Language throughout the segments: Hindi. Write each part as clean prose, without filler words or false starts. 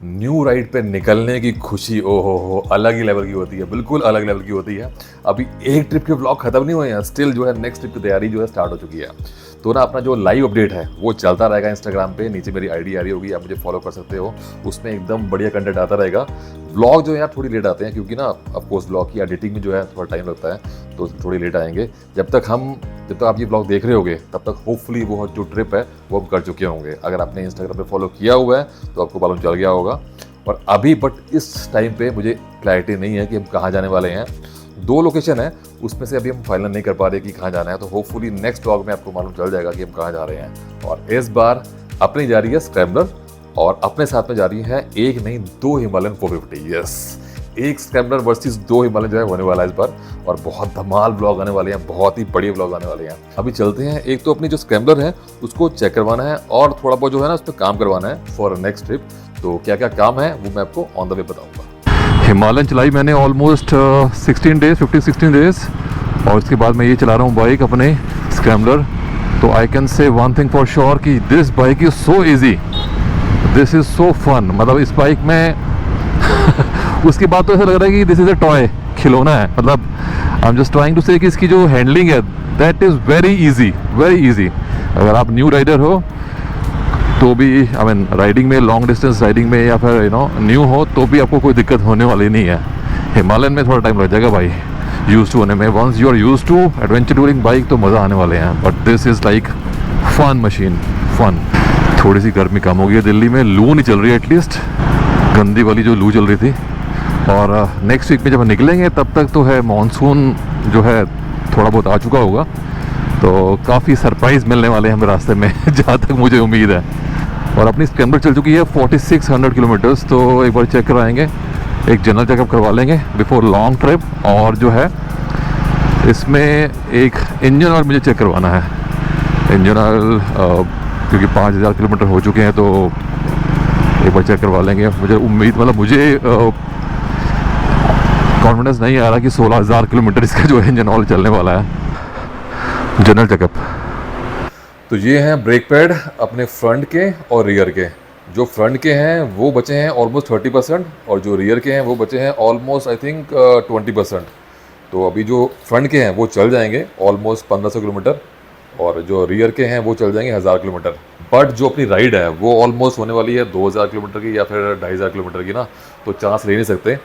न्यू राइड पे निकलने की खुशी ओ हो अलग ही लेवल की होती है, बिल्कुल अलग लेवल की होती है। अभी एक ट्रिप के ब्लॉग खत्म नहीं हुए हैं, स्टिल जो है नेक्स्ट ट्रिप की तैयारी जो है स्टार्ट हो चुकी है। तो ना अपना जो लाइव अपडेट है वो चलता रहेगा इंस्टाग्राम पे, नीचे मेरी आईडी आ रही होगी, आप मुझे फॉलो कर सकते हो। उसमें एकदम बढ़िया कंटेंट आता रहेगा। ब्लॉग जो है यार थोड़ी लेट आते हैं क्योंकि ना ऑफकोर्स ब्लॉग की एडिटिंग में जो है थोड़ा टाइम लगता है, तो थोड़ी लेट आएंगे। जब तक आप ये ब्लॉग देख रहे होगे तब तक होपफुली वो जो ट्रिप है वो हम कर चुके होंगे। अगर आपने इंस्टाग्राम पे फॉलो किया हुआ है तो आपको मालूम चल गया होगा। और अभी बट इस टाइम पे मुझे क्लैरिटी नहीं है कि हम कहाँ जाने वाले हैं। 2 लोकेशन है, उसमें से अभी हम फाइनल नहीं कर पा रहे कि कहाँ जाना है। तो होपफुली नेक्स्ट व्लॉग में आपको मालूम चल जाएगा कि हम कहाँ जा रहे हैं। और इस बार अपनी जा रही है स्क्रैम्बलर और अपने साथ में जा रही है एक नहीं 2 हिमालयन 450। यस, एक स्क्रैम्बलर वर्सेस 2 हिमालयन जो है होने वाला है इस बार। और बहुत धमाल ब्लॉग आने वाले हैं, बहुत ही बढ़िया ब्लॉग आने वाले हैं। अभी चलते हैं, एक तो अपनी जो स्क्रैम्बलर है उसको चेक करवाना है और थोड़ा बहुत जो है ना उस पर काम करवाना है फॉर नेक्स्ट ट्रिप। तो क्या क्या काम है वो मैं आपको ऑन द वे बताऊंगा। हिमालयन चलाई मैंने ऑलमोस्ट 15-16 डेज और इसके बाद मैं ये चला रहा हूँ बाइक अपने स्क्रैम्बलर। तो I can say one thing for sure कि this bike is so easy, this is so fun. मतलब इस बाइक में उसके बाद तो ऐसा लग रहा है कि दिस इज़ अ टॉय, खिलौना है। मतलब I am just trying to say कि इसकी जो हैंडलिंग है that is very easy, very easy. अगर आप न्यू राइडर हो तो भी आई मीन राइडिंग में, लॉन्ग डिस्टेंस राइडिंग में या फिर न्यू हो तो भी आपको कोई दिक्कत होने वाली नहीं है। हिमालयन में थोड़ा टाइम लग जाएगा भाई यूज़ टू होने में। Once you are used to adventure touring bike तो मज़ा आने वाले हैं। But this is like fun machine, fun. थोड़ी सी गर्मी कम हो गई है दिल्ली में, लू नहीं चल रही है एटलीस्ट, गंदी वाली जो लू चल रही थी। और नेक्स्ट वीक में जब हम निकलेंगे तब तक तो है मानसून जो है थोड़ा बहुत आ चुका होगा। तो काफ़ी सरप्राइज़ मिलने वाले हैं हमें रास्ते में जहाँ तक मुझे उम्मीद है। और अपनी स्क्रैम्बलर चल चुकी है 4600 किलोमीटर्स। तो एक बार चेक करवाएंगे, एक जनरल चेकअप करवा लेंगे बिफोर लॉन्ग ट्रिप। और जो है इसमें एक इंजन ऑयल मुझे चेक करवाना है। इंजन ऑयल क्योंकि 5000 किलोमीटर हो चुके हैं तो एक बार चेक करवा लेंगे। मुझे उम्मीद, मतलब मुझे कॉन्फिडेंस नहीं आ रहा कि 16000 किलोमीटर इसका जो इंजन ऑयल चलने वाला है। General checkup. तो ये हैं ब्रेक पैड अपने फ्रंट के और रियर के। जो फ्रंट के हैं वो बचे हैं ऑलमोस्ट 30% और जो रियर के हैं वो बचे हैं ऑलमोस्ट आई थिंक 20%। तो अभी जो फ्रंट के हैं वो चल जाएंगे ऑलमोस्ट 1500 किलोमीटर और जो रियर के हैं वो चल जाएंगे 1000 किलोमीटर। बट जो अपनी राइड है वो ऑलमोस्ट होने वाली है 2000 किलोमीटर की या फिर 2500 किलोमीटर की ना, तो चांस ले नहीं सकते।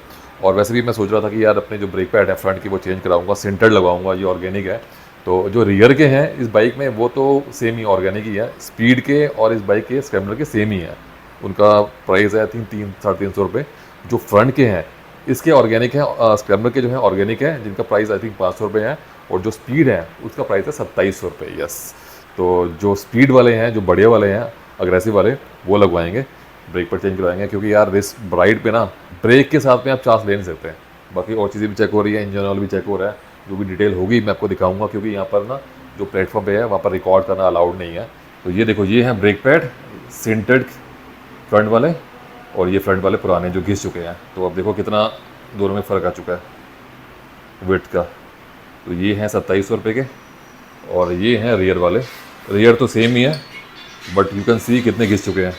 और वैसे भी मैं सोच रहा था कि यार अपने जो ब्रेक पैड है फ्रंट की वो चेंज कराऊंगा, सिंटेड लगवाऊंगा, ये ऑर्गेनिक है। तो जो रियर के हैं इस बाइक में वो तो सेम ही ऑर्गेनिक ही है। स्पीड के और इस बाइक के स्क्रैम्बलर के सेम ही है, उनका प्राइस है आई थिंक 300-350 रुपये। जो फ्रंट के हैं इसके ऑर्गेनिक है, स्क्रैम्बलर के जो है ऑर्गेनिक है जिनका प्राइस आई थिंक 500 रुपये है। और जो स्पीड है उसका प्राइस है 2700 रुपये। यस, तो जो स्पीड वाले हैं, जो बढ़िया वाले हैं, अग्रेसिव वाले, वो लगवाएंगे, ब्रेक पर चेंज करवाएंगे। क्योंकि यार रिस राइड पे ना ब्रेक के साथ में आप चांस ले नहीं सकते। बाकी और चीज़ें भी चेक हो रही है, इंजन ऑयल भी चेक हो रहा है। जो भी डिटेल होगी मैं आपको दिखाऊंगा क्योंकि यहाँ पर ना जो प्लेटफॉर्म पे है वहाँ पर रिकॉर्ड करना अलाउड नहीं है। तो ये देखो, ये हैं ब्रेक पैड सिंटेड फ्रंट वाले और ये फ्रंट वाले पुराने जो घिस चुके हैं। तो अब देखो कितना दोनों में फ़र्क आ चुका है वेट का। तो ये हैं 2700 रुपये के और ये हैं रियर वाले। रियर तो सेम ही है बट यू कैन सी कितने घिस चुके हैं,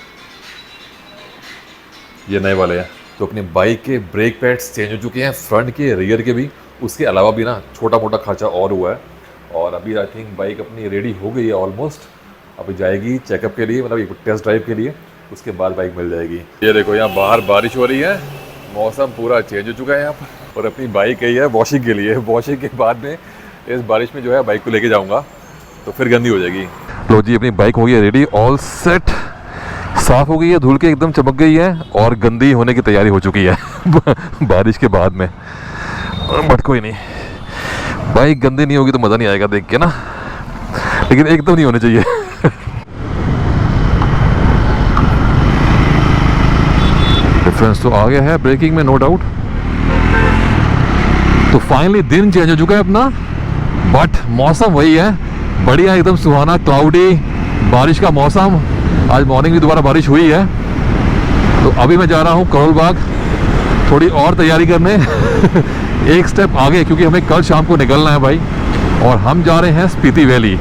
ये नए वाले हैं। तो अपनी बाइक के ब्रेक पैड्स चेंज हो चुके हैं, फ्रंट के, रियर के भी। उसके अलावा भी ना छोटा मोटा खर्चा और हुआ है। और अभी आई थिंक बाइक अपनी रेडी हो गई है ऑलमोस्ट। अभी जाएगी चेकअप के लिए, मतलब एक टेस्ट ड्राइव के लिए, उसके बाद बाइक मिल जाएगी। ये देखो यहाँ बाहर बारिश हो रही है, मौसम पूरा चेंज हो चुका है यहाँ पर। और अपनी बाइक गई है वॉशिंग के लिए। वॉशिंग के बाद में इस बारिश में जो है बाइक को लेके जाऊँगा तो फिर गंदी हो जाएगी। लो जी, अपनी बाइक हो गई है रेडी, ऑल सेट, साफ़ हो गई है, धुल के एकदम चमक गई है और गंदी होने की तैयारी हो चुकी है बारिश के बाद में। बट कोई नहीं, बाइक गंदी नहीं होगी तो मज़ा नहीं आएगा देख के ना, लेकिन एकदम नहीं होनी चाहिए डिफरेंस तो आ गया है ब्रेकिंग में, नो डाउट। तो फाइनली दिन चेंज हो चुका है अपना, बट मौसम वही है, बढ़िया एकदम सुहाना, क्लाउडी, बारिश का मौसम। आज मॉर्निंग भी दोबारा बारिश हुई है। तो अभी मैं जा रहा हूँ करोल बाग थोड़ी और तैयारी करने एक स्टेप आगे, क्योंकि हमें कल शाम को निकलना है भाई। और हम जा रहे हैं स्पीति वैली।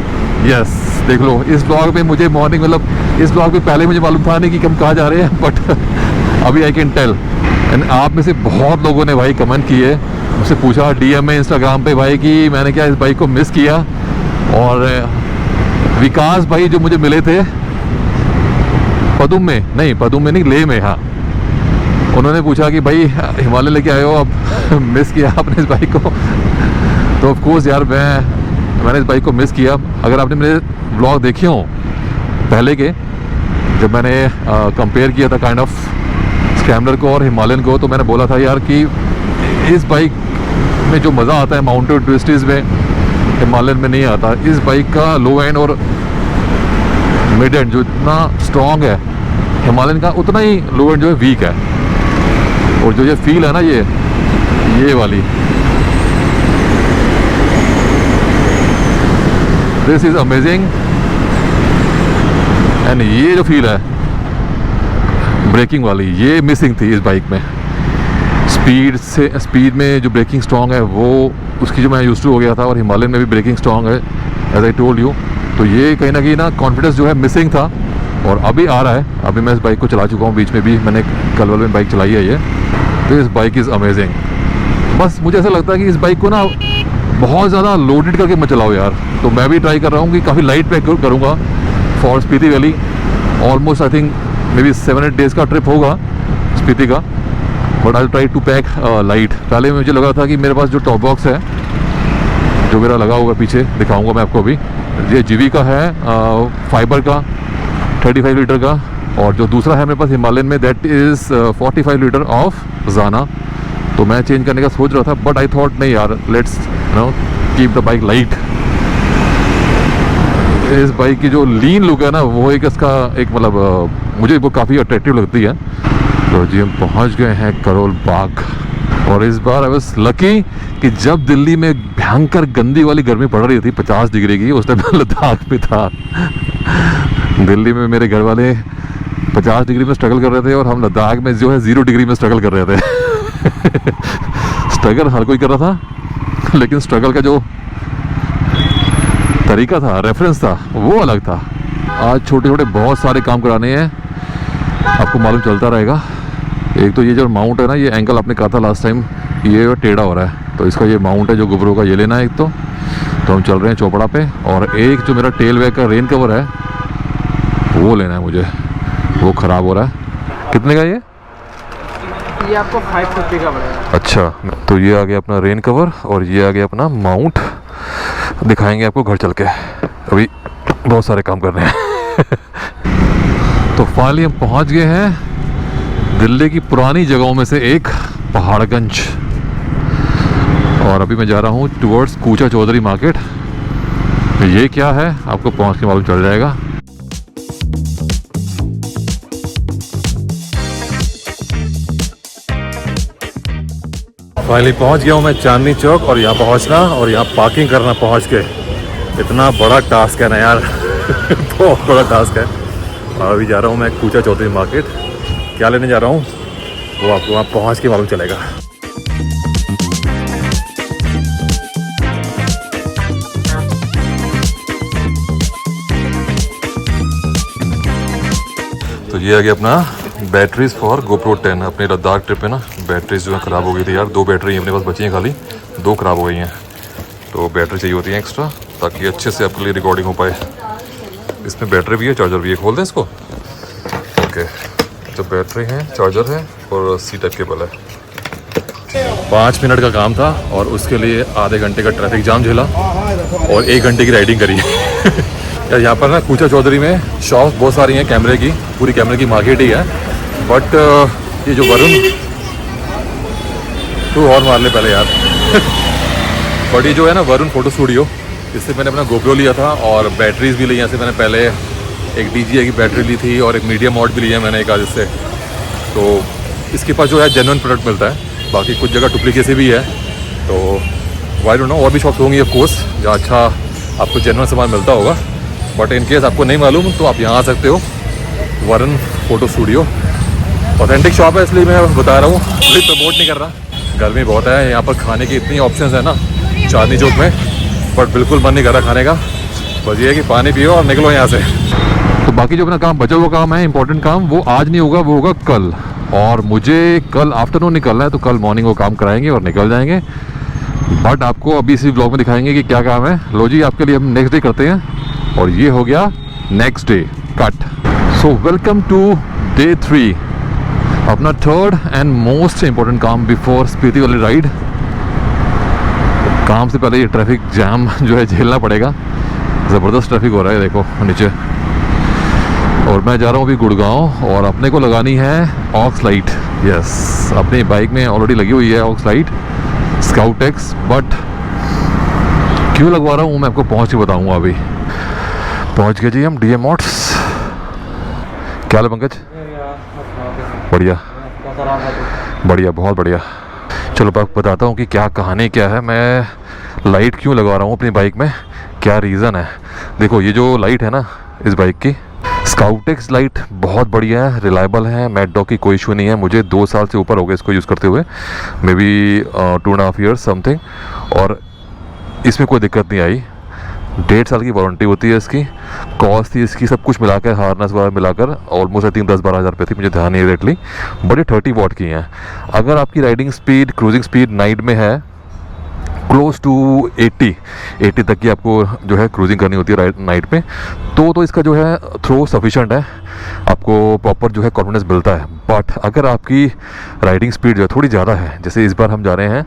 यस, देख लो इस ब्लॉग में मुझे मॉर्निंग, मतलब इस ब्लॉग में पहले मुझे मालूम था नहीं कि हम कहाँ जा रहे हैं, बट अभी आई कैन टेल। एंड आप में से बहुत लोगों ने भाई कमेंट किए, मुझसे पूछा डीएम में इंस्टाग्राम पे भाई कि मैंने क्या इस बाइक को मिस किया। और विकास भाई जो मुझे मिले थे पदुम में नहीं लेह में, हाँ, उन्होंने पूछा कि भाई हिमालय लेके आए हो, अब मिस किया आपने इस बाइक को। तो ऑफ कोर्स यार मैंने इस बाइक को मिस किया। अगर आपने मेरे ब्लॉग देखे हो पहले के, जब मैंने कंपेयर किया था काइंड ऑफ स्क्रैम्बलर को और हिमालयन को, तो मैंने बोला था यार कि इस बाइक में जो मज़ा आता है माउंटेड ट्विस्टीज में, हिमालयन में नहीं आता। इस बाइक का लो एंड और मिड एंड जो इतना स्ट्रॉन्ग है हिमालयन का, उतना ही लो एंड जो है वीक है। और जो ये फील है ना ये वाली, दिस इज़ अमेजिंग। एंड ये जो फील है ब्रेकिंग वाली, ये मिसिंग थी इस बाइक में। स्पीड में जो ब्रेकिंग स्ट्रॉन्ग है वो उसकी जो मैं यूज़ टू हो गया था, और हिमालयन में भी ब्रेकिंग स्ट्रॉन्ग है एज आई टोल्ड यू। तो ये कहीं ना कहीं ना कॉन्फिडेंस जो है मिसिंग था, और अभी आ रहा है। अभी मैं इस बाइक को चला चुका हूँ, बीच में भी मैंने कलवल में बाइक चलाई है ये। तो इस बाइक इज़ अमेजिंग। बस मुझे ऐसा लगता है कि इस बाइक को ना बहुत ज़्यादा लोडेड करके मत चलाओ यार। तो मैं भी ट्राई कर रहा हूँ कि काफ़ी लाइट पैक करूँगा for Spiti valley. Almost I think maybe 7-8 days का ट्रिप होगा स्पीति का, but I try to pack light. पहले मुझे लगा था कि मेरे पास जो टॉप बॉक्स है जो मेरा लगा हुआ पीछे, दिखाऊंगा मैं आपको अभी, ये जीवी का है फाइबर का 35 लीटर का, और जो दूसरा है मेरे पास हिमालयन में दैट इज़ 45 लीटर ऑफ जाना। तो मैं चेंज करने का सोच रहा था, बट आई थॉट नहीं यार, let's keep the bike light. इस बाइक की जो लीन लुक है ना, वो एक इसका एक मतलब मुझे वो काफ़ी अट्रैक्टिव लगती है। तो जी हम पहुंच गए हैं करोल बाग। और इस बार आई वाज लकी कि जब दिल्ली में भयंकर गंदी वाली गर्मी पड़ रही थी 50 डिग्री की, उस टाइम मैं लद्दाख में था। दिल्ली में मेरे घर वाले 50 डिग्री में स्ट्रगल कर रहे थे, और हम लद्दाख में जो है 0 डिग्री में स्ट्रगल कर रहे थे। स्ट्रगल हर कोई कर रहा था, लेकिन स्ट्रगल का जो तरीका था, रेफरेंस था, वो अलग था। आज छोटे छोटे बहुत सारे काम कराने हैं, आपको मालूम चलता रहेगा। एक तो ये जो माउंट है ना, ये एंकल आपने कहा था लास्ट टाइम, ये टेढ़ा हो रहा है, तो इसका ये माउंट है जो गुबरो का, ये लेना है एक तो हम चल रहे हैं चौपड़ा पे। और एक जो मेरा टेल बैग का रेन कवर है वो लेना है मुझे, वो ख़राब हो रहा है। कितने का ये आपको 550 का पड़ेगा। अच्छा, तो ये आ गया अपना रेन कवर, और ये आ गया अपना माउंट। दिखाएंगे आपको घर चल के, अभी बहुत सारे काम कर रहे हैं। तो फाइनली हम पहुंच गए हैं दिल्ली की पुरानी जगहों में से एक, पहाड़गंज। और अभी मैं जा रहा हूँ टुवर्ड्स कूचा चौधरी मार्केट। ये क्या है आपको पहुँच के मालूम चल जाएगा। फाइनली पहुँच गया हूँ मैं चांदनी चौक, और यहाँ पहुँचना और यहाँ पार्किंग करना पहुँच के इतना बड़ा टास्क है ना यार। बहुत बड़ा टास्क है। और अभी जा रहा हूँ मैं कूचा चौधरी मार्केट। क्या लेने जा रहा हूँ वो आपको वहाँ पहुँच के मालूम चलेगा। तो ये आ गया अपना बैटरीज फॉर GoPro 10। अपनी लद्दाख ट्रिप पे ना बैटरीज जो है ख़राब हो गई थी यार। 2 बैटरी अपने पास बची हैं, खाली 2 ख़राब हो गई हैं। तो बैटरी चाहिए होती है एक्स्ट्रा, ताकि अच्छे से आपके लिए रिकॉर्डिंग हो पाए। इसमें बैटरी भी है, चार्जर भी है। खोल दें इसको। ओके, तो बैटरी है, चार्जर है, और सी टाइप केबल है। 5 मिनट का काम था, और उसके लिए आधे घंटे का ट्रैफिक जाम झेला और 1 घंटे की राइडिंग करी। यार यहाँ पर ना कूचा चौधरी में शॉप्स बहुत सारी हैं कैमरे की, पूरी कैमरे की मार्केट ही है। बट ये जो वरुण, तू और मार ले पहले यार। बट ये जो है ना वरुण फ़ोटो स्टूडियो, इससे मैंने अपना GoPro लिया था, और बैटरीज भी ली यहाँ से मैंने। पहले एक DJI की बैटरी ली थी, और एक मीडियम मॉड भी लिया मैंने एक आज इससे। तो इसके पास जो है जेन्युइन प्रोडक्ट मिलता है, बाकी कुछ जगह डुप्लीकेसी भी है। तो वाई डोंट नो, और भी शॉप्स होंगी ऑफ कोर्स जहाँ अच्छा आपको जेन्युइन सामान मिलता होगा। बट इन केस आपको नहीं मालूम तो आप यहाँ आ सकते हो, Varun photo studio. Authentic shop है, इसलिए मैं बता रहा हूँ, कोई प्रमोट नहीं कर रहा। गर्मी बहुत है यहाँ पर, खाने की इतनी ऑप्शंस है ना चांदनी चौक में, बट बिल्कुल मन नहीं कर रहा खाने का। बस ये है कि पानी पियो और निकलो यहाँ से। तो बाकी जो अपना काम बचा हुआ काम है, इंपॉर्टेंट काम, वो आज नहीं होगा, वो होगा कल। और मुझे कल आफ्टरनून निकलना है, तो कल मॉर्निंग वो काम कराएंगे और निकल जाएंगे। बट आपको अभी इसी ब्लॉग में दिखाएंगे कि क्या काम है। लो जी, आपके लिए हम नेक्स्ट डे करते हैं, और ये हो गया next day cut. So welcome to day 3, अपना थर्ड एंड मोस्ट इम्पोर्टेंट काम बिफोर स्पीति वाली राइड। काम से पहले ये ट्रैफिक जाम जो है झेलना पड़ेगा। ज़बरदस्त ट्रैफिक हो रहा है, देखो नीचे। और मैं जा रहा हूँ अभी गुड़गांव, और अपने को लगानी है ऑक्स लाइट। यस, अपनी बाइक में ऑलरेडी लगी हुई है aux light scout X, but क्यों लगवा रहा हूँ मैं आपको पहुँच के बताऊँगा। अभी पहुँच गए जी हम DM मोट्स। क्या हाल है पंकज? बढ़िया बढ़िया, बहुत बढ़िया। चलो मैं बताता हूँ कि क्या कहानी क्या है, मैं लाइट क्यों लगवा रहा हूँ अपनी बाइक में, क्या रीज़न है। देखो ये जो लाइट है ना इस बाइक की, स्काउट एक्स लाइट बहुत बढ़िया है, रिलायबल है, मैट डॉग की कोई इशू नहीं है। मुझे 2 साल से ऊपर हो गए इसको यूज़ करते हुए, मे बी 2.5 ईयर्स समथिंग, और इसमें कोई दिक्कत नहीं आई। 1.5 साल की वारंटी होती है इसकी। कॉस्ट थी इसकी सब कुछ मिलाकर, हार्नेस वगैरह मिलाकर, ऑलमोस्ट आई थिंक 10-12 हज़ार रुपये थी, मुझे ध्यान नहीं एग्जैक्टली, बट ये 30 वॉट की हैं। अगर आपकी riding speed, cruising speed night में है क्लोज टू 80 तक की आपको जो है क्रूजिंग करनी होती है नाइट में, तो इसका जो है थ्रो सफिशेंट है, आपको प्रॉपर जो है कॉन्फिडेंस मिलता है। बट अगर आपकी राइडिंग स्पीड जो है थोड़ी ज़्यादा है, जैसे इस बार हम जा रहे हैं,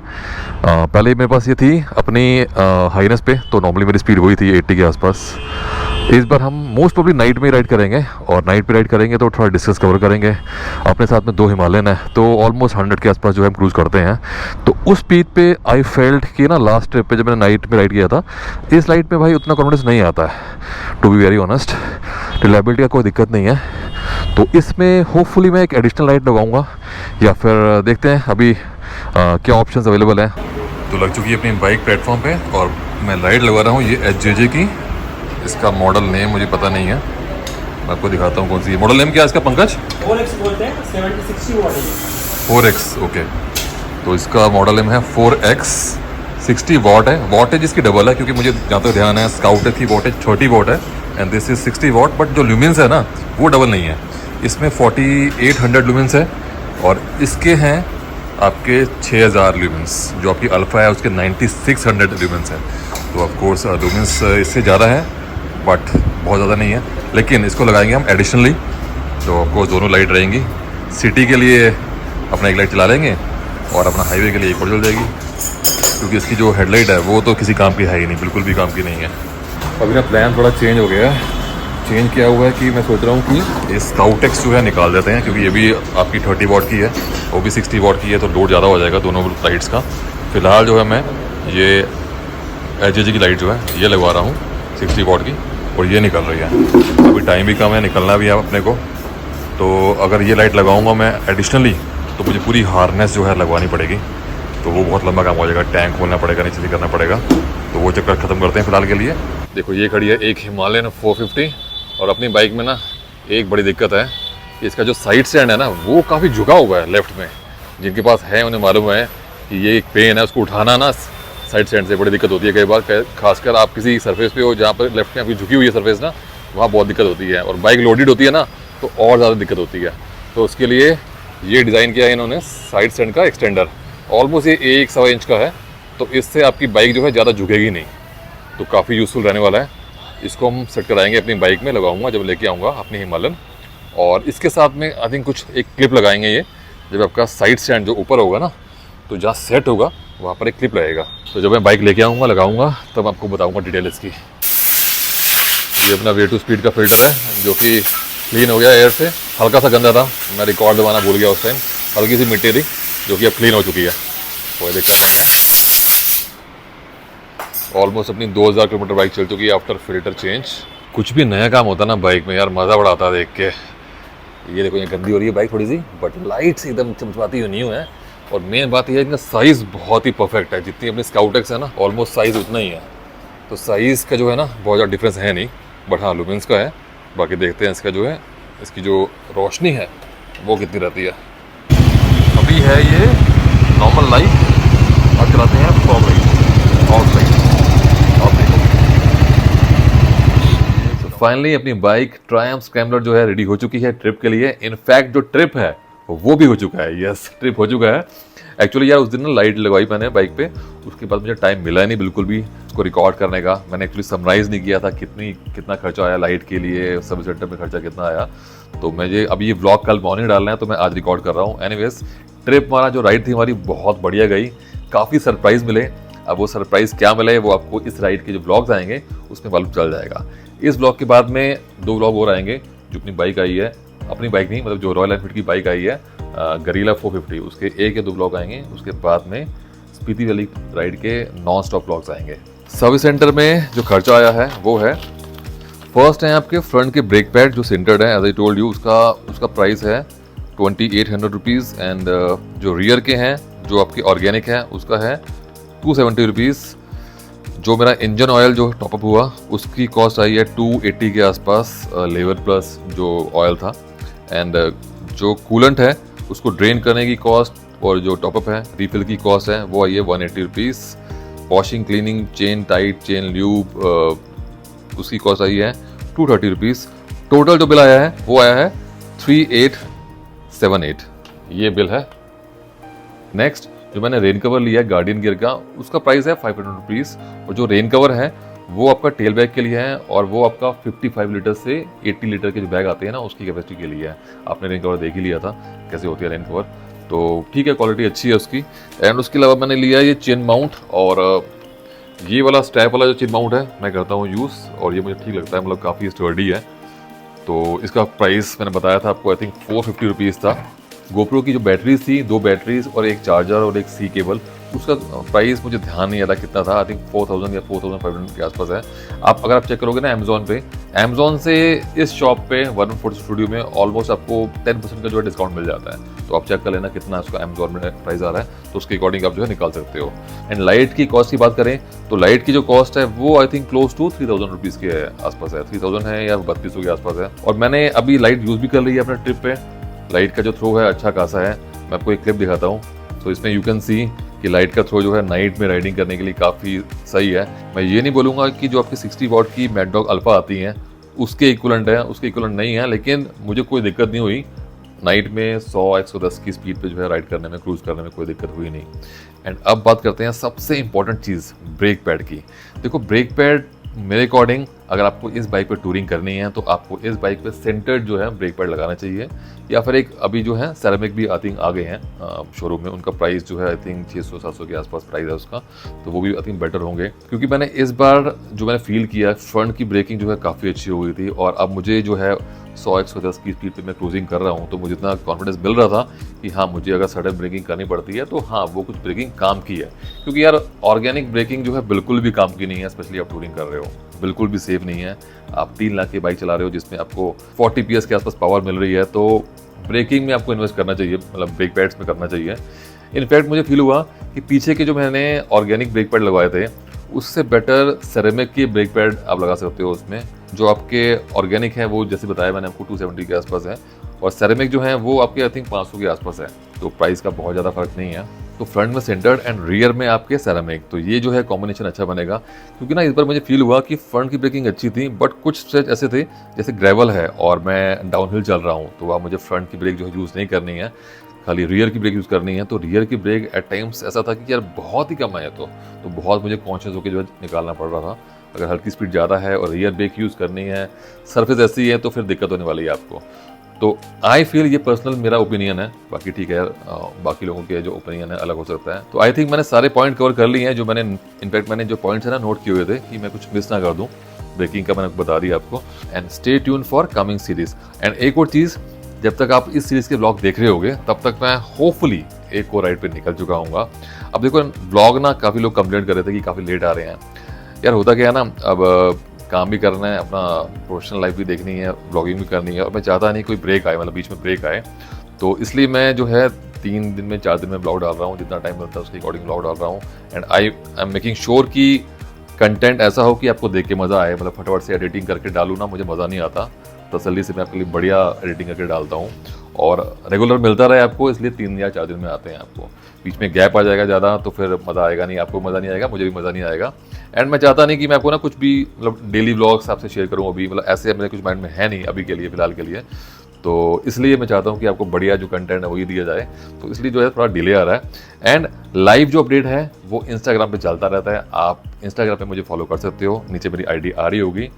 पहले मेरे पास ये थी अपनी हाईनेस पे, तो नॉर्मली मेरी स्पीड वही थी 80 के आसपास। इस बार हम मोस्ट प्रोबेबली नाइट में राइड करेंगे, और नाइट पे राइड करेंगे तो थोड़ा डिस्टेंस कवर करेंगे। अपने साथ में 2 हिमालयन है, तो ऑलमोस्ट 100 के आसपास जो है हम क्रूज़ करते हैं। तो उस स्पीड पे आई फेल्ट कि ना, लास्ट ट्रिप पे जब मैंने नाइट में राइड किया था, इस लाइट में भाई उतना कॉन्फिडेंस नहीं आता है, to be very honest. Reliability का कोई दिक्कत नहीं है, तो इसमें होपफुली मैं एक एडिशनल लाइट लगाऊंगा, या फिर देखते हैं अभी क्या ऑप्शंस अवेलेबल हैं। तो लग चुकी है अपनी बाइक प्लेटफॉर्म पे, और मैं लाइट लगा रहा हूँ ये HJJ की। इसका मॉडल नेम मुझे पता नहीं है, मैं आपको दिखाता हूँ कौन सी है। मॉडल नेम क्या है इसका पंकज? 4X बोलते हैं, 70-60 वॉट है। 4X, okay. तो इसका मॉडल नेम है 4X, 60 वॉट है। वॉटेज इसकी डबल है, क्योंकि मुझे जहाँ तक ध्यान है स्काउट की वॉटेज 30 वॉट है, and this is 60 what, but जो ल्यूमेंस है ना वो डबल नहीं है। इसमें 4800 ल्यूमेंस है, और इसके हैं आपके 6000 ल्यूमेंस। जो आपकी अल्फ़ा है उसके 9600 ल्यूमेंस है। तो ऑफकोर्स ल्यूमेंस इससे ज़्यादा है, बट बहुत ज़्यादा नहीं है। लेकिन इसको लगाएंगे हम एडिशनली, तो ऑफकोर्स दोनों लाइट रहेंगी। सिटी के लिए अपना एक लाइट चला लेंगे, और अपना हाईवे के लिए एक और जल जाएगी, क्योंकि इसकी जो हेडलाइट है वो तो किसी काम की है ही नहीं, बिल्कुल भी काम की नहीं है। अभी ना प्लान थोड़ा चेंज हो गया है। चेंज किया हुआ है कि मैं सोच रहा हूँ कि ये स्काउट एक्स जो है निकाल देते हैं, क्योंकि ये भी आपकी 30 वॉट की है, वो भी 60 वॉट की है, तो लोड ज़्यादा हो जाएगा दोनों लाइट्स का। फ़िलहाल जो है मैं ये HJJ की लाइट जो है ये लगवा रहा हूँ 60 वॉट की, और ये निकल रही है। अभी टाइम भी कम है, निकलना भी है अपने को, तो अगर ये लाइट लगाऊंगा मैं एडिशनली, तो मुझे पूरी हार्नेस जो है लगवानी पड़ेगी, तो वो बहुत लंबा काम हो जाएगा। टैंक खोलना पड़ेगा, नीचे से करना पड़ेगा, तो वो चक्कर ख़त्म करते हैं फ़िलहाल के लिए। देखो ये खड़ी है एक हिमालयन 450, और अपनी बाइक में ना एक बड़ी दिक्कत है, इसका जो साइड स्टैंड है ना वो काफ़ी झुका हुआ है लेफ़्ट में। जिनके पास है उन्हें मालूम है कि ये एक पेन है, उसको उठाना ना साइड स्टैंड से बड़ी दिक्कत होती है कई बार, खासकर आप किसी सरफेस पे हो जहाँ पर लेफ्ट में आपकी झुकी हुई है सरफेस ना, वहाँ बहुत दिक्कत होती है, और बाइक लोडेड होती है ना तो और ज़्यादा दिक्कत होती है। तो उसके लिए ये डिज़ाइन किया है इन्होंने साइड स्टैंड का एक्सटेंडर, ऑलमोस्ट ये 1-1.25 इंच का है, तो इससे आपकी बाइक जो है ज़्यादा झुकेगी नहीं, तो काफ़ी यूज़फुल रहने वाला है। इसको हम सेट कराएंगे अपनी बाइक में, लगाऊंगा जब लेके आऊँगा अपनी हिमालयन। और इसके साथ में आई थिंक कुछ एक क्लिप लगाएंगे, ये जब आपका साइड स्टैंड जो ऊपर होगा ना, तो जहाँ सेट होगा वहाँ पर एक क्लिप लगेगा। तो जब मैं बाइक लेके आऊँगा लगाऊंगा तब आपको बताऊँगा डिटेल इसकी। ये अपना वे टू स्पीड का फिल्टर है, जो कि क्लीन हो गया एयर से, हल्का सा गंदा था, मैं रिकॉर्ड दबाना भूल गया उस टाइम, हल्की सी मिट्टी थी, जो कि अब क्लीन हो चुकी है, कोई दिक्कत नहीं है। ऑलमोस्ट अपनी 2000 किलोमीटर बाइक चल चुकी है आफ्टर फिल्टर चेंज। कुछ भी नया काम होता है ना बाइक में यार, मज़ा बड़ा आता है देख के। ये देखो ये गंदी हो रही है बाइक थोड़ी सी, बट लाइट्स एकदम चमचमाती हुई न्यू है, और मेन बात यह है इनका साइज़ बहुत ही परफेक्ट है। जितनी अपनी स्काउट एक्स है ना, ऑलमोस्ट साइज़ उतना ही है, तो साइज़ का जो है ना बहुत ज़्यादा डिफरेंस है नहीं, बट हाँ लुमेंस का है। बाकी देखते हैं इसका जो है, इसकी जो रोशनी है वो कितनी रहती है। अभी है ये नॉर्मल लाइट, अब चलाते हैं फॉग लाइट, ऑफ लाइट। आप देखो फाइनली अपनी बाइक ट्रायम्फ स्क्रैम्बलर जो है रेडी हो चुकी है ट्रिप के लिए। इनफैक्ट जो ट्रिप है वो भी हो चुका है। यस, ट्रिप हो चुका है। एक्चुअली यार उस दिन ना लाइट लगवाई मैंने बाइक पे, उसके बाद मुझे टाइम मिला नहीं बिल्कुल भी उसको रिकॉर्ड करने का। मैंने एक्चुअली समराइज़ नहीं किया था कितना खर्चा आया लाइट के लिए, सर्विस सेंटर में खर्चा कितना आया। तो मुझे अभी ये व्लॉग कल मॉर्निंग डालना है, तो मैं आज रिकॉर्ड कर रहा हूँ। एनीवेज, ट्रिप हमारा जो राइड थी हमारी बहुत बढ़िया गई, काफ़ी सरप्राइज़ मिले। अब वो सरप्राइज़ क्या मिले वो आपको इस राइड के जो व्लॉग्स आएंगे उसमें मालूम चल जाएगा। इस व्लॉग के बाद में 2 व्लॉग और आएंगे। जो अपनी बाइक आई है, अपनी बाइक नहीं मतलब जो रॉयल एनफील्ड की बाइक आई है गरीला 450, उसके 1 या 2 व्लॉग आएंगे। उसके बाद में स्पीति वैली राइड के नॉन स्टॉप व्लॉग्स आएंगे। सर्विस सेंटर में जो खर्चा आया है वो है, फर्स्ट है आपके फ्रंट के ब्रेक पैड जो सेंटर्ड है, एज आई टोल्ड यू, उसका प्राइस है 2800 रुपीज़। एंड जो रियर के हैं जो आपके ऑर्गेनिक है उसका है 270 रुपीज़। जो मेरा इंजन ऑयल जो टॉपअप हुआ उसकी कॉस्ट आई है 280 के आसपास, लेवर प्लस जो ऑयल था। एंड जो कूलेंट है उसको ड्रेन करने की कॉस्ट और जो टॉपअप है रिफिल की कॉस्ट है वो आई है 180 rupees. Washing, cleaning, chain tight, chain lube, उसकी कॉस्ट आई है 230 रुपीज़। टोटल जो बिल आया है वो आया है 3878, ये बिल है। नेक्स्ट, जो मैंने रेन कवर लिया है गार्डियन गियर का, उसका प्राइस है 500 रुपीज़। और जो रेन कवर है वो आपका टेल बैग के लिए है और वो आपका 55 लीटर से 80 लीटर के जो बैग आते हैं ना उसकी कैपेसिटी के लिए है। आपने रेन कवर देख ही लिया था कैसे होती है रेन कवर, तो ठीक है, क्वालिटी अच्छी है उसकी। एंड उसके अलावा मैंने लिया ये चेन माउंट, और ये वाला स्ट्रैप वाला जो चेन माउंट है मैं करता हूँ यूज़, और ये मुझे ठीक लगता है, मतलब काफ़ी स्टर्डी है। तो इसका प्राइस मैंने बताया था आपको, आई थिंक 450 रुपीज़ था। गोप्रो की जो बैटरीज थी, 2 बैटरीज और एक चार्जर और एक सी केबल, उसका प्राइस मुझे ध्यान नहीं आ रहा कितना था, आई थिंक 4000 या 4500 के आसपास है। आप चेक करोगे ना अमेजोन से इस शॉप पे 114 स्टूडियो में ऑलमोस्ट आपको 10% का जो है डिस्काउंट मिल जाता है। तो आप चेक कर लेना कितना उसका अमेजोन में प्राइस आ रहा है, तो उसके अकॉर्डिंग आप जो है निकाल सकते हो। एंड लाइट की कॉस्ट की बात करें तो लाइट की जो कॉस्ट है वो I think close to 3000 rupees के आसपास है, 3000 है या 3200 के आसपास है। और मैंने अभी लाइट यूज़ भी कर ली है अपने ट्रिप पे। लाइट का जो थ्रो है अच्छा खासा है। मैं आपको एक क्लिप दिखाता हूँ। तो इसमें यू कैन सी कि लाइट का थ्रो जो है नाइट में राइडिंग करने के लिए काफ़ी सही है। मैं ये नहीं बोलूँगा कि जो आपकी 60 वॉट की मैड डॉग अल्फा आती हैं उसके इक्वलेंट है, उसके इक्वलेंट नहीं है, लेकिन मुझे कोई दिक्कत नहीं हुई नाइट में 100-110 की स्पीड पे जो है राइड करने में, क्रूज करने में कोई दिक्कत हुई नहीं। एंड अब बात करते हैं सबसे इंपॉर्टेंट चीज़, ब्रेक पैड की। देखो, ब्रेक पैड मेरे अकॉर्डिंग अगर आपको इस बाइक पर टूरिंग करनी है तो आपको इस बाइक पे सेंटर्ड जो है ब्रेक पैड लगाना चाहिए, या फिर एक अभी जो है सेरेमिक भी आई थिंक आ गए हैं शोरूम में, उनका प्राइस जो है आई थिंक 600-700 के आसपास प्राइस है उसका, तो वो भी आई थिंक बेटर होंगे। क्योंकि मैंने इस बार जो मैंने फील किया, फ्रंट की ब्रेकिंग जो है काफ़ी अच्छी हो गई थी, और अब मुझे जो है 100-110 की स्पीड पे मैं क्रूजिंग कर रहा हूँ, तो मुझे इतना कॉन्फिडेंस मिल रहा था कि हाँ, मुझे अगर सडन ब्रेकिंग करनी पड़ती है तो हाँ, वो कुछ ब्रेकिंग काम की है। क्योंकि यार ऑर्गेनिक ब्रेकिंग जो है बिल्कुल भी काम की नहीं है, स्पेशली आप टूरिंग कर रहे हो, बिल्कुल भी सेफ नहीं है। आप 3 लाख की बाइक चला रहे हो जिसमें आपको 40 PS के आसपास पावर मिल रही है, तो ब्रेकिंग में आपको इन्वेस्ट करना चाहिए, मतलब ब्रेक पैड्स में करना चाहिए। इनफैक्ट मुझे फील हुआ कि पीछे के जो मैंने ऑर्गेनिक ब्रेक पैड लगवाए थे उससे बेटर सेरेमिक के ब्रेक पैड आप लगा सकते हो उसमें। जो आपके ऑर्गेनिक है वो जैसे बताया मैंने आपको 270 के आसपास है, और सेरेमिक जो है वो आपके आई थिंक 500 के आसपास है, तो प्राइस का बहुत ज़्यादा फर्क नहीं है। तो फ्रंट में सेंटर्ड एंड रियर में आपके सेरेमिक, तो ये जो है कॉम्बिनेशन अच्छा बनेगा। क्योंकि ना इस बार मुझे फील हुआ कि फ्रंट की ब्रेकिंग अच्छी थी, बट कुछ स्ट्रेच ऐसे थे जैसे ग्रेवल है और मैं डाउनहिल चल रहा हूँ, तो वहाँ मुझे फ्रंट की ब्रेक जो है यूज़ नहीं करनी है, खाली रियर की ब्रेक यूज़ करनी है। तो रियर की ब्रेक एट टाइम्स ऐसा था कि यार बहुत ही कम है, तो बहुत मुझे कॉन्शियस होकर जो है निकालना पड़ रहा था। अगर हल्की स्पीड ज़्यादा है और रियर ब्रेक यूज़ करनी है, सरफेस ऐसी है, तो फिर दिक्कत होने वाली है आपको। तो आई फील, ये पर्सनल मेरा ओपिनियन है, बाकी ठीक है यार, बाकी लोगों के जो ओपिनियन है अलग हो सकता है। तो आई थिंक मैंने सारे पॉइंट कवर कर लिए हैं जो मैंने, इनफैक्ट मैंने जो पॉइंट्स है ना नोट किए हुए थे कि मैं कुछ मिस ना कर दूं। ब्रेकिंग का मैंने बता दिया आपको। And stay tune for coming series. And एक और चीज़, जब तक आप इस सीरीज़ के ब्लॉग देख रहे होगे तब तक मैं होपफुली एक और राइड पे निकल चुका हूँगा। अब देखो, ब्लॉग ना काफ़ी लोग कंप्लेंट कर रहे थे कि काफ़ी लेट आ रहे हैं। यार होता क्या है ना, अब काम भी करना है, अपना प्रोफेशनल लाइफ भी देखनी है, ब्लॉगिंग भी करनी है, और मैं चाहता नहीं कोई ब्रेक आए, मतलब बीच में ब्रेक आए। तो इसलिए मैं जो है 3 दिन में 4 दिन में ब्लॉग डाल रहा हूँ, जितना टाइम मिलता है उसके अकॉर्डिंग ब्लॉग डाल रहा हूँ। And I am making sure कि कंटेंट ऐसा हो कि आपको देख के मज़ा आए, मतलब फटाफट से एडिटिंग करके डालूँ ना, मुझे मज़ा नहीं आता। तसल्ली से मैं आपके लिए बढ़िया एडिटिंग करके डालता हूँ, और रेगुलर मिलता रहे आपको, इसलिए 3 या 4 दिन में आते हैं आपको। बीच में गैप आ जाएगा ज़्यादा तो फिर मज़ा आएगा नहीं, आपको मज़ा नहीं आएगा, मुझे भी मज़ा नहीं आएगा। एंड मैं चाहता नहीं कि मैं आपको ना कुछ भी मतलब डेली व्लॉग्स आपसे शेयर करूँ अभी, मतलब ऐसे मेरे कुछ माइंड में है नहीं अभी के लिए, फिलहाल के लिए। तो तो इसलिए मैं चाहता हूँ कि आपको बढ़िया जो कंटेंट है वही दिया जाए, तो इसलिए जो है थोड़ा डिले आ रहा है। एंड लाइव जो अपडेट है वो इंस्टाग्राम पे चलता रहता है, आप इंस्टाग्राम पे मुझे फॉलो कर सकते हो, नीचे मेरी आईडी आ रही होगी।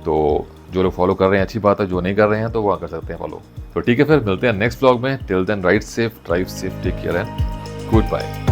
तो जो लोग फॉलो कर रहे हैं अच्छी बात है, जो नहीं कर रहे हैं तो वहाँ कर सकते हैं फॉलो। तो ठीक है, फिर मिलते हैं नेक्स्ट व्लॉग में। Till then ride safe, drive safe, take care and good bye.